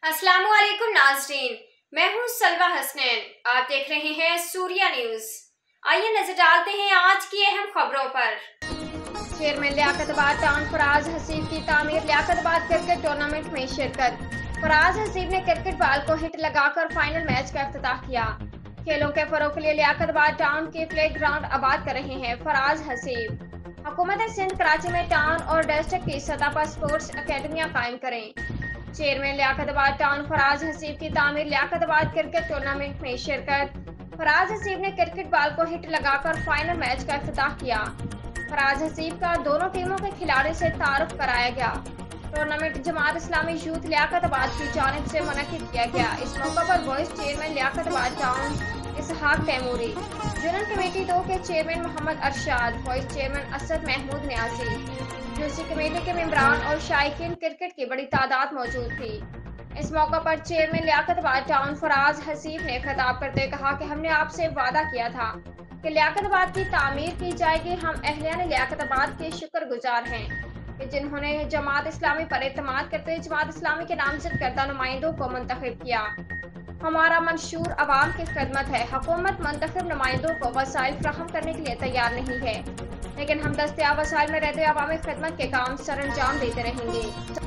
अस्सलाम वालेकुम नाज़रीन, मैं हूँ सलवा हसनैन। आप देख रहे हैं सूर्या न्यूज। आइए नजर डालते हैं आज की अहम खबरों पर। चेयरमैन लियाकतबाद टाउन फराज हसीब की तामीर लियाकतबाद क्रिकेट टूर्नामेंट में शिरकत। फराज हसीब ने क्रिकेट बॉल को हिट लगाकर फाइनल मैच का इफ्तिताह किया। खेलों के फरोग के लिए लियाकतबाद टाउन के प्ले ग्राउंड आबाद कर रहे हैं फराज हसीब। हुकूमत सिंध कराची में टाउन और डिस्ट्रिक्ट की सतह पर स्पोर्ट्स अकेडमियां कायम करें। चेयरमैन लियाकतबाद टाउन फराज हसीब की तामीर लियाकतबाद क्रिकेट टूर्नामेंट में शिरकत। फराज हसीब ने क्रिकेट बॉल को हिट लगाकर फाइनल मैच का इफ्तिताह किया। फराज हसीब का दोनों टीमों के खिलाड़ी से तारुफ कराया गया। टूर्नामेंट जमात इस्लामी यूथ लियाकतबाद की जानिब से मुनक्किद किया गया। इस मौका पर vice chairman Liaquatabad town Ishaq Taimuri, general committee 2 के chairman Mohammad Arshad, vice chairman Asad Mahmood Niazi, UC committee के मेंबरान और शायकीन क्रिकेट की बड़ी तादाद मौजूद थी। इस मौका पर चेयरमैन लियाकतबाद टाउन फराज हसीब ने खिताब करते कहा कि हमने आपसे वादा किया था कि लियाकतबाद की तामीर की जाएगी। हम अहलियान लियाकतबाद के शुक्रगुजार हैं कि जिन्होंने जमात इस्लामी पर एतमाद करते हुए जमात इस्लामी के नामजद करदा नुमाइंदों को मुंतखब किया। हमारा मंशूर अवाम की खिदमत है। हुकूमत मुंतखब नुमाइंदों को वसाइल फ्राहम करने के लिए तैयार नहीं है, लेकिन हम दस्तयाब वसाइल में रहते हुए अवामी खिदमत के काम सर अंजाम देते रहेंगे।